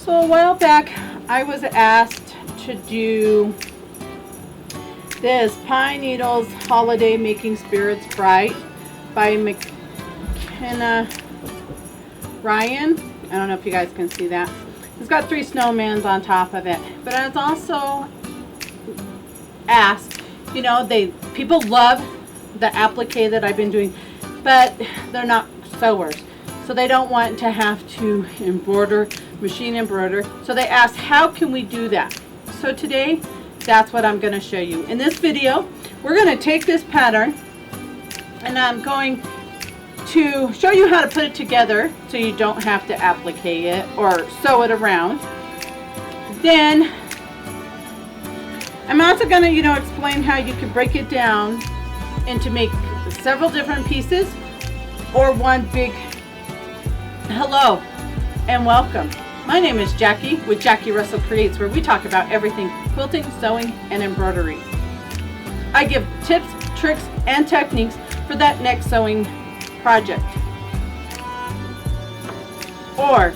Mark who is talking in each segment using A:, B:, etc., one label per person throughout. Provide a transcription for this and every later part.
A: So a while back, I was asked to do this Pine Needles Holiday Making Spirits Bright by McKenna Ryan. I don't know if you guys can see that. It's got 3 snowmen on top of it. But I was also asked, you know, people love the applique that I've been doing, but they're not sewers. So they don't want to have to machine embroider. So they asked, how can we do that? So today, that's what I'm going to show you. In this video, we're going to take this pattern and I'm going to show you how to put it together so you don't have to applique it or sew it around. Then I'm also going to, explain how you can break it down and to make several different pieces or one big. Hello and welcome. My name is Jackie with Jackie Russell Creates, where we talk about everything quilting, sewing, and embroidery. I give tips, tricks, and techniques for that next sewing project or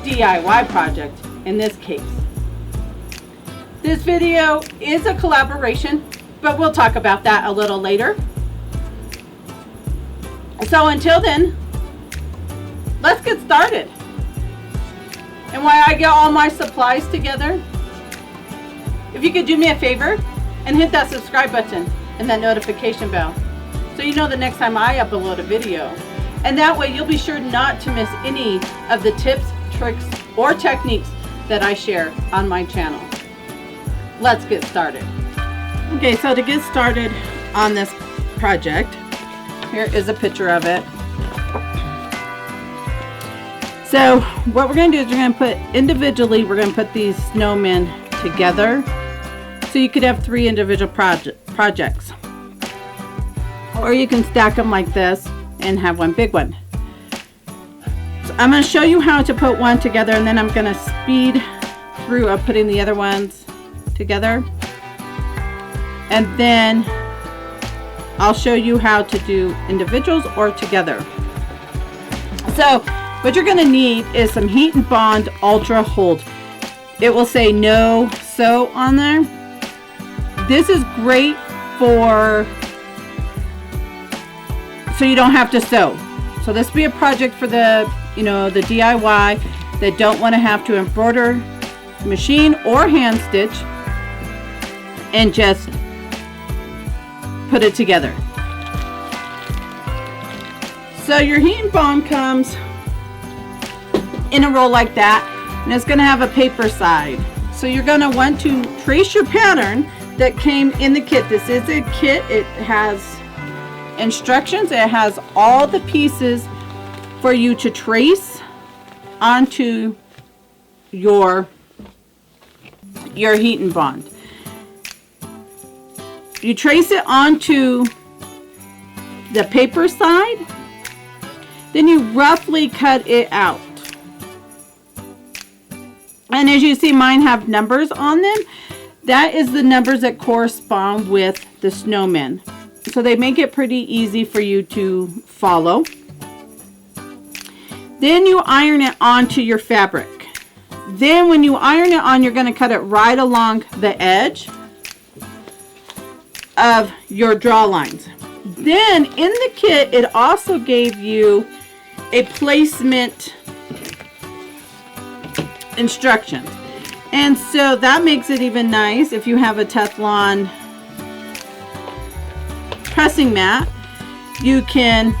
A: DIY project in this case. This video is a collaboration, but we'll talk about that a little later. So until then, let's get started. And while I get all my supplies together, if you could do me a favor and hit that subscribe button and that notification bell so you know the next time I upload a video. And that way you'll be sure not to miss any of the tips, tricks, or techniques that I share on my channel. Let's get started. Okay, so to get started on this project, here is a picture of it. So what we're going to do is we're going to put individually, we're going to put these snowmen together. So you could have 3 individual projects. Or you can stack them like this and have one big one. So I'm going to show you how to put one together, and then I'm going to speed through of putting the other ones together. And then I'll show you how to do individuals or together. So what you're going to need is some Heat and Bond Ultra Hold. It will say no sew on there. This is great so you don't have to sew. So this will be a project for the DIY that don't want to have to embroider, machine, or hand stitch and just put it together. So your Heat and Bond comes in a roll like that, and it's going to have a paper side. So you're going to want to trace your pattern that came in the kit. This is a kit. It has instructions. It has all the pieces for you to trace onto your Heat and Bond. You trace it onto the paper side, then you roughly cut it out. And as you see, mine have numbers on them. That is the numbers that correspond with the snowmen. So they make it pretty easy for you to follow. Then you iron it onto your fabric. Then when you iron it on, you're going to cut it right along the edge of your draw lines. Then in the kit, it also gave you a placement instructions, and so that makes it even nice. If you have a Teflon pressing mat, you can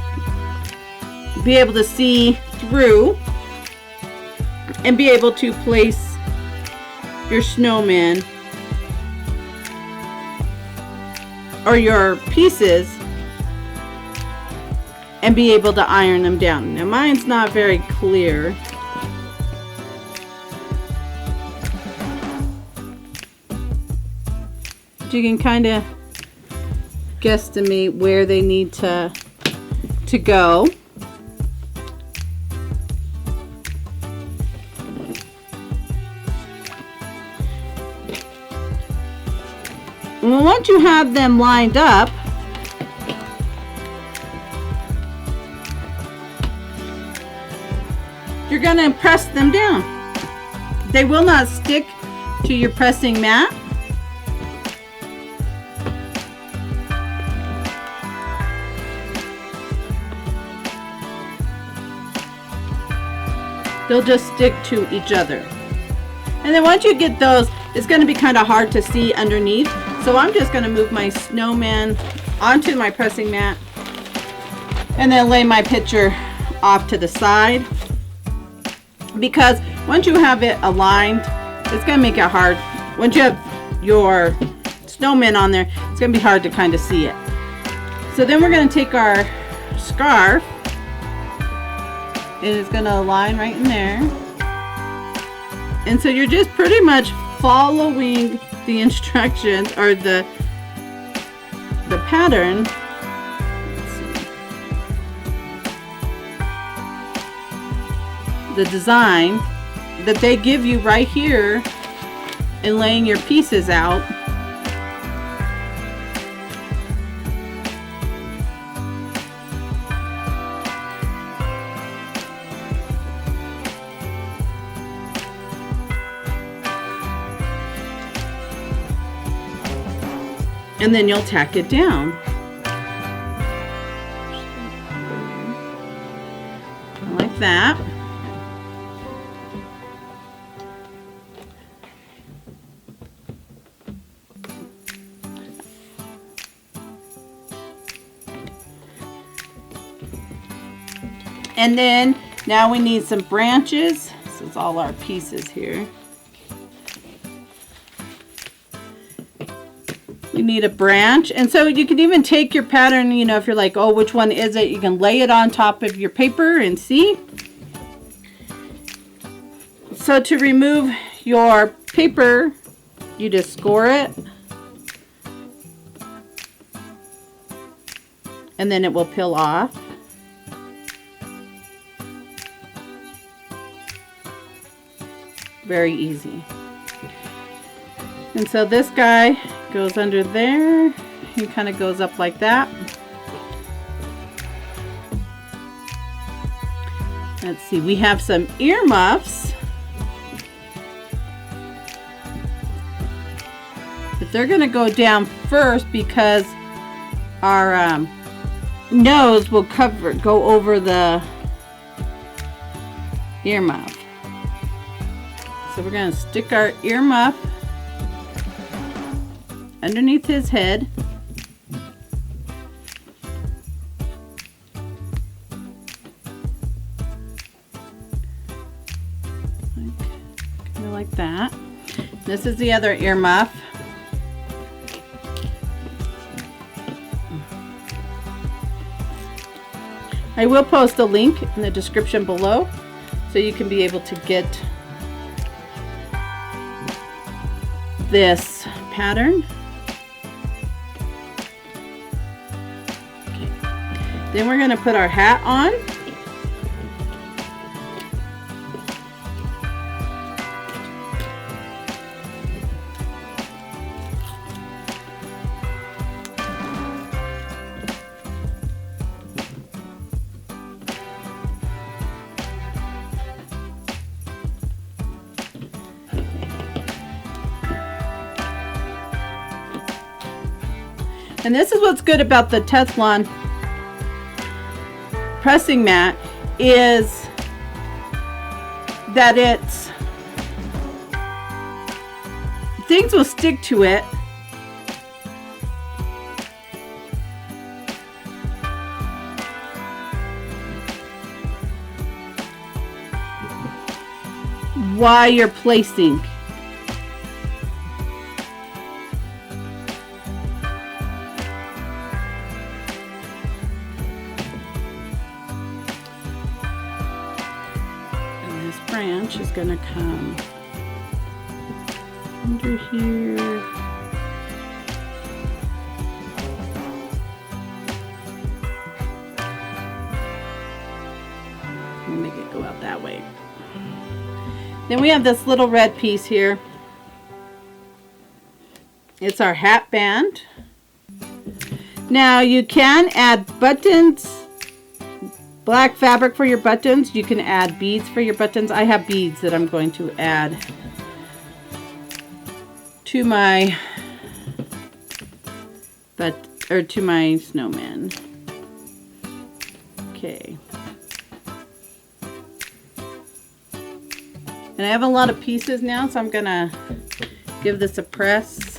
A: be able to see through and be able to place your snowman or your pieces and be able to iron them down. Now mine's not very clear. You can kind of guesstimate where they need to go. And once you have them lined up, you're going to press them down. They will not stick to your pressing mat. They'll just stick to each other. And then once you get those, it's going to be kind of hard to see underneath. So I'm just going to move my snowman onto my pressing mat and then lay my picture off to the side. Because once you have it aligned, it's going to make it hard. Once you have your snowman on there, it's going to be hard to kind of see it. So then we're going to take our scarf. It is going to align right in there. And so you're just pretty much following the instructions or the pattern. Let's see. The design that they give you right here and laying your pieces out. And then you'll tack it down. Like that. And then now we need some branches. This is all our pieces here. You need a branch, and so you can even take your pattern, you know, if you're like, oh, which one is it? You can lay it on top of your paper and see. So to remove your paper, you just score it, and then it will peel off. Very easy. And so this guy goes under there. He kind of goes up like that. Let's see, we have some earmuffs. But they're going to go down first because our nose will go over the earmuff. So we're going to stick our earmuff underneath his head. Kind of like that. This is the other earmuff. I will post a link in the description below so you can be able to get this pattern. Okay. Then we're going to put our hat on. And this is what's good about the Teflon pressing mat, is that things will stick to it. While you're placing. Branch is going to come under here. We'll make it go out that way. Then we have this little red piece here. It's our hat band. Now you can add buttons, black fabric for your buttons. You can add beads for your buttons. I have beads that I'm going to add to my to my snowman. Okay. And I have a lot of pieces now, so I'm gonna give this a press.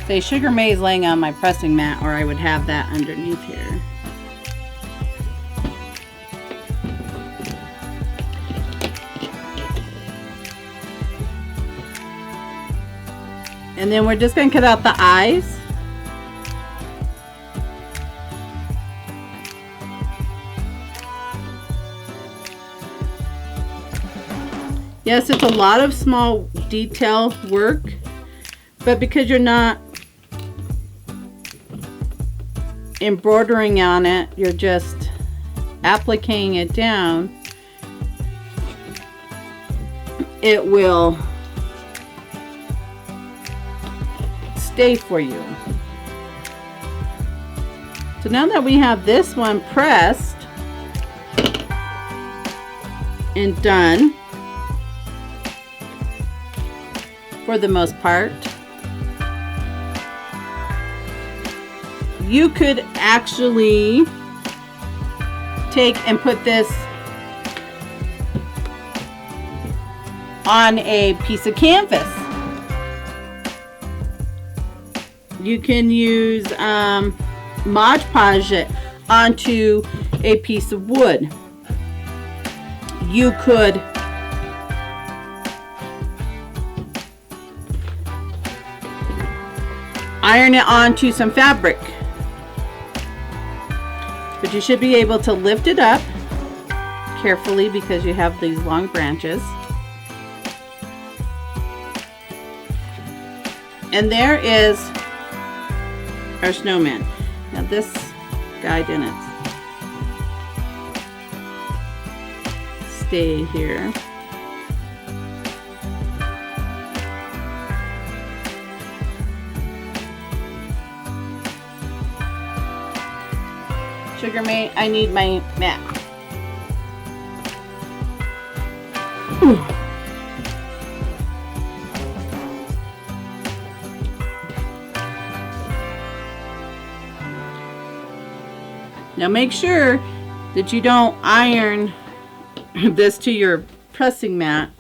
A: Say Sugar May's laying on my pressing mat, or I would have that underneath here. And then we're just going to cut out the eyes. Yes, it's a lot of small detail work, but because you're not embroidering on it, you're just appliquing it down, it will stay for you. So now that we have this one pressed and done for the most part, you could actually take and put this on a piece of canvas. You can use Mod Podge it onto a piece of wood. You could iron it onto some fabric. But you should be able to lift it up carefully because you have these long branches. And there is our snowman. Now this guy didn't stay here. Sugar May, I need my mat. Ooh. Now make sure that you don't iron this to your pressing mat.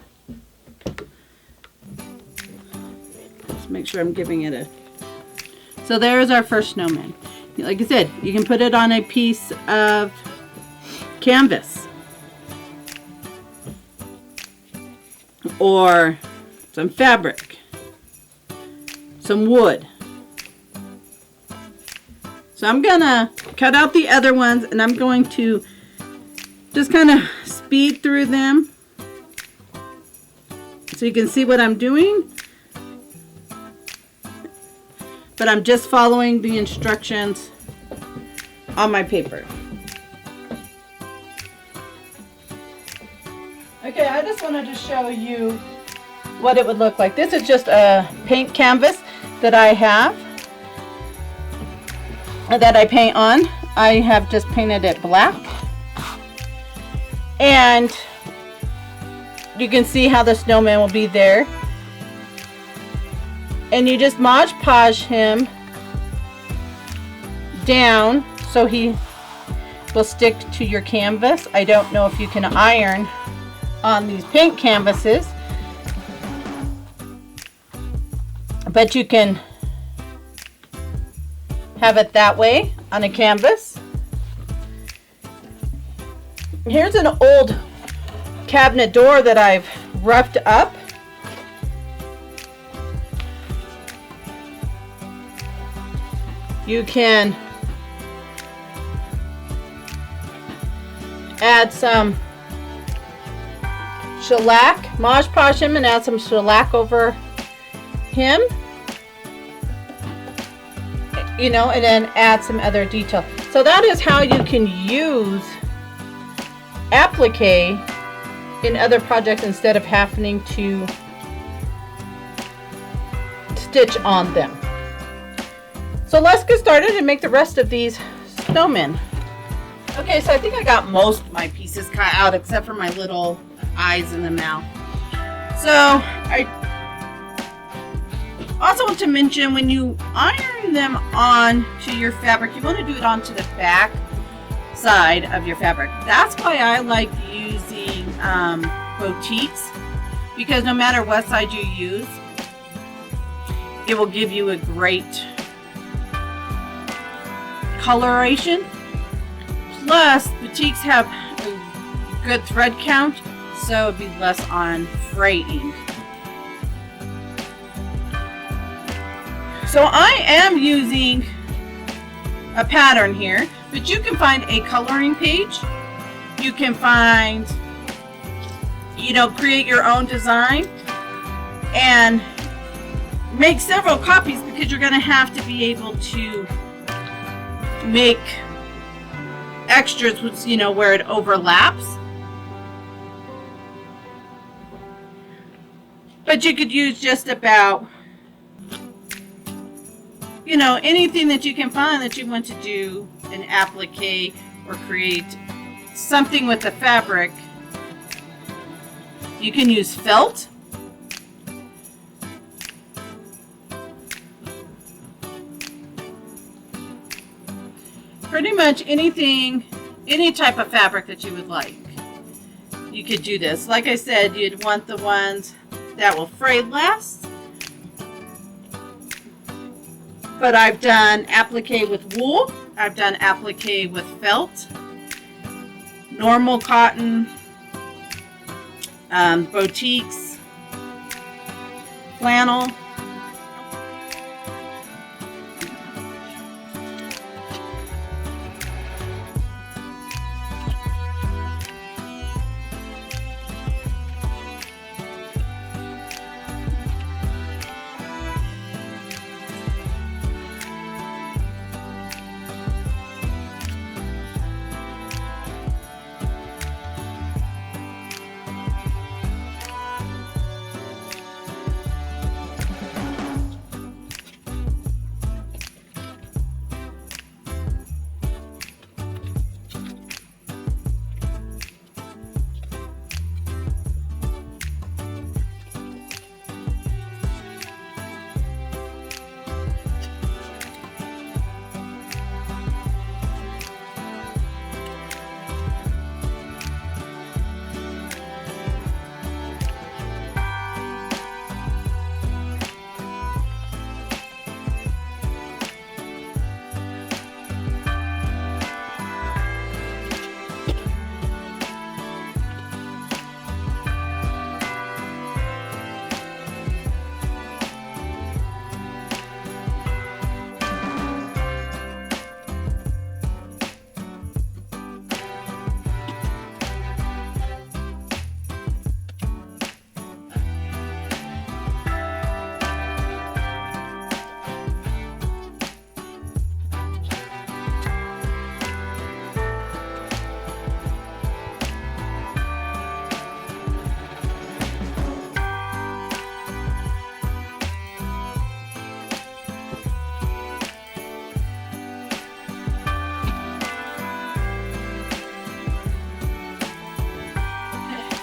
A: Just make sure I'm giving it a... So there's our first snowman. Like I said, you can put it on a piece of canvas or some fabric, some wood. So I'm gonna cut out the other ones and I'm going to just kind of speed through them so you can see what I'm doing. But I'm just following the instructions on my paper. Okay, I just wanted to show you what it would look like. This is just a paint canvas that I have, that I paint on. I have just painted it black. And you can see how the snowman will be there. And you just Mod Podge him down so he will stick to your canvas. I don't know if you can iron on these paint canvases, but you can have it that way on a canvas. Here's an old cabinet door that I've roughed up. You can add some shellac, Mod Podge him and add some shellac over him, you know, and then add some other detail. So that is how you can use applique in other projects instead of having to stitch on them. So let's get started and make the rest of these snowmen. Okay, so I think I got most of my pieces cut out except for my little eyes in the mouth. So I also want to mention, when you iron them on to your fabric, you want to do it onto the back side of your fabric. That's why I like using boutiques, because no matter what side you use, it will give you a great coloration. Plus, boutiques have a good thread count, so it'd be less on fraying. So I am using a pattern here, but you can find a coloring page. You can find, create your own design and make several copies, because you're going to have to be able to make extras with, where it overlaps. But you could use just about, anything that you can find that you want to do an applique or create something with the fabric. You can use felt. Pretty much anything, any type of fabric that you would like. You could do this. Like I said, you'd want the ones that will fray less. But I've done applique with wool. I've done applique with felt, normal cotton, boutiques, flannel.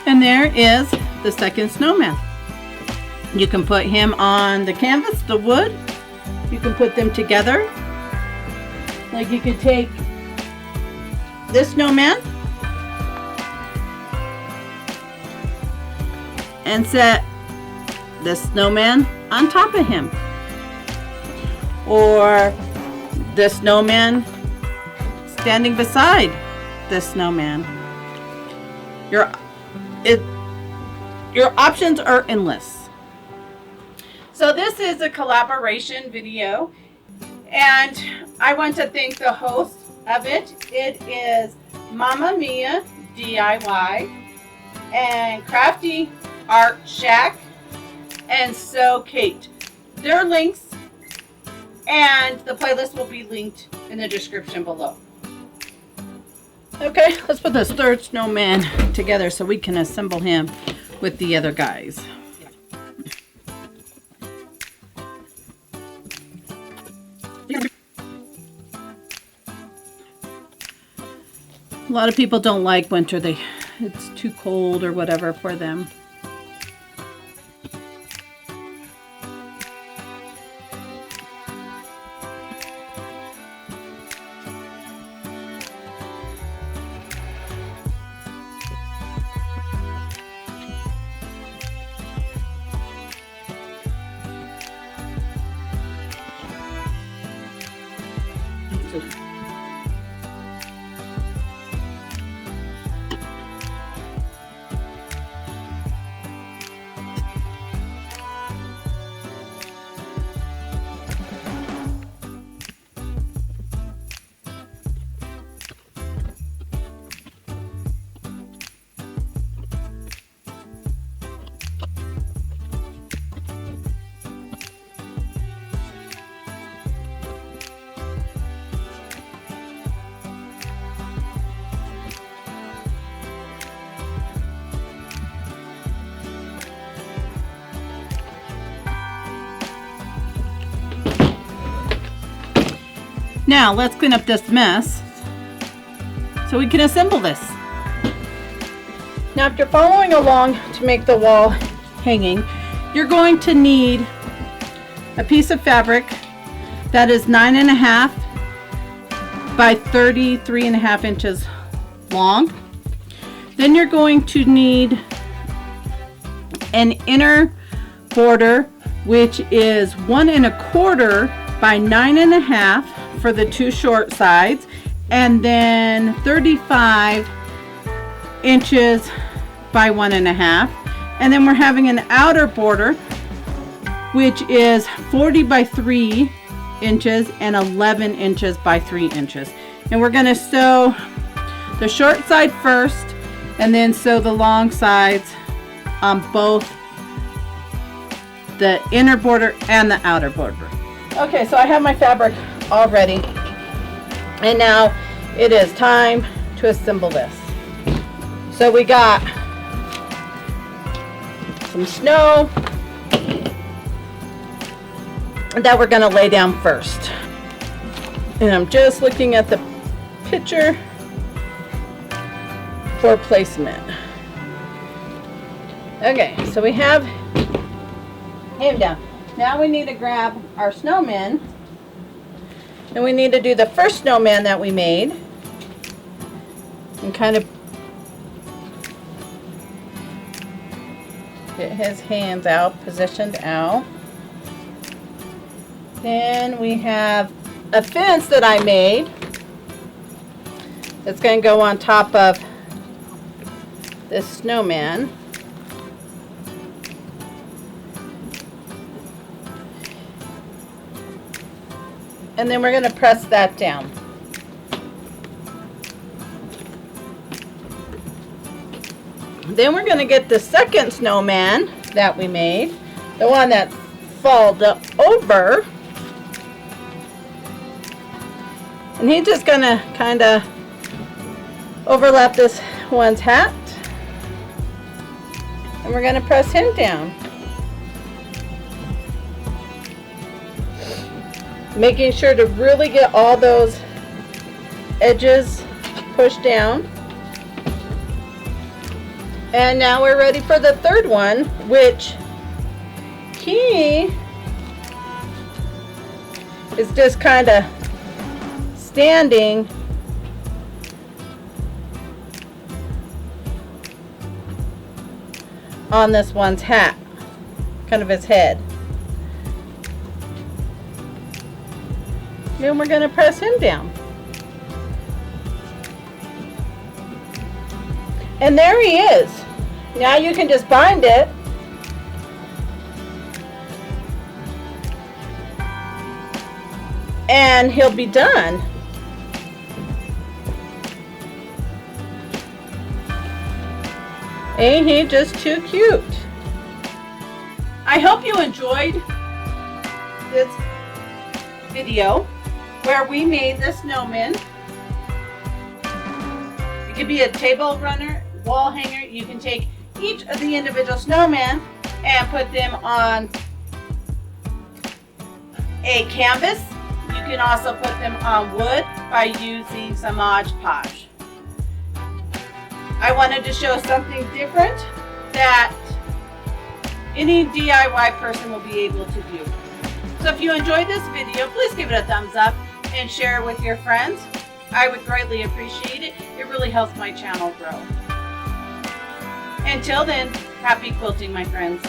A: And there is the second snowman. You can put him on the canvas, the wood. You can put them together. Like you could take this snowman and set the snowman on top of him. Or the snowman standing beside the snowman. Your options are endless. So this is a collaboration video, and I want to thank the host of it. It is Mama Mia DIY and Crafty Art Shack and So Kate. Their links and the playlist will be linked in the description below. Okay, let's put this third snowman together so we can assemble him with the other guys. A lot of people don't like winter. It's too cold or whatever for them. Now let's clean up this mess so we can assemble this. Now if you're following along to make the wall hanging, you're going to need a piece of fabric that is 9.5 by 33.5 inches long. Then you're going to need an inner border, which is 1 1/4 by 9.5 for the two short sides, and then 35 inches by 1.5. And then we're having an outer border, which is 40 by 3 inches and 11 inches by 3 inches. And we're going to sew the short side first and then sew the long sides on both the inner border and the outer border. Okay, so I have my fabric all ready, and now it is time to assemble this. So we got some snow that we're going to lay down first, and I'm just looking at the picture for placement. Okay, so we have him down. Now we need to grab our snowmen, and we need to do the first snowman that we made and kind of get his hands out, positioned out. Then we have a fence that I made that's going to go on top of this snowman. And then we're going to press that down. Then we're going to get the second snowman that we made, the one that folded over. And he's just going to kind of overlap this one's hat. And we're going to press him down. Making sure to really get all those edges pushed down. And now we're ready for the third one, which he is just kind of standing on this one's hat, kind of his head. Then we're going to press him down. And there he is. Now you can just bind it. And he'll be done. Ain't he just too cute? I hope you enjoyed this video where we made the snowman. could be a table runner, wall hanger. You can take each of the individual snowmen and put them on a canvas. You can also put them on wood by using some Mod Podge. I wanted to show something different that any DIY person will be able to do. So if you enjoyed this video, please give it a thumbs up and share it with your friends. I would greatly appreciate it. It really helps my channel grow. Until then, happy quilting, my friends.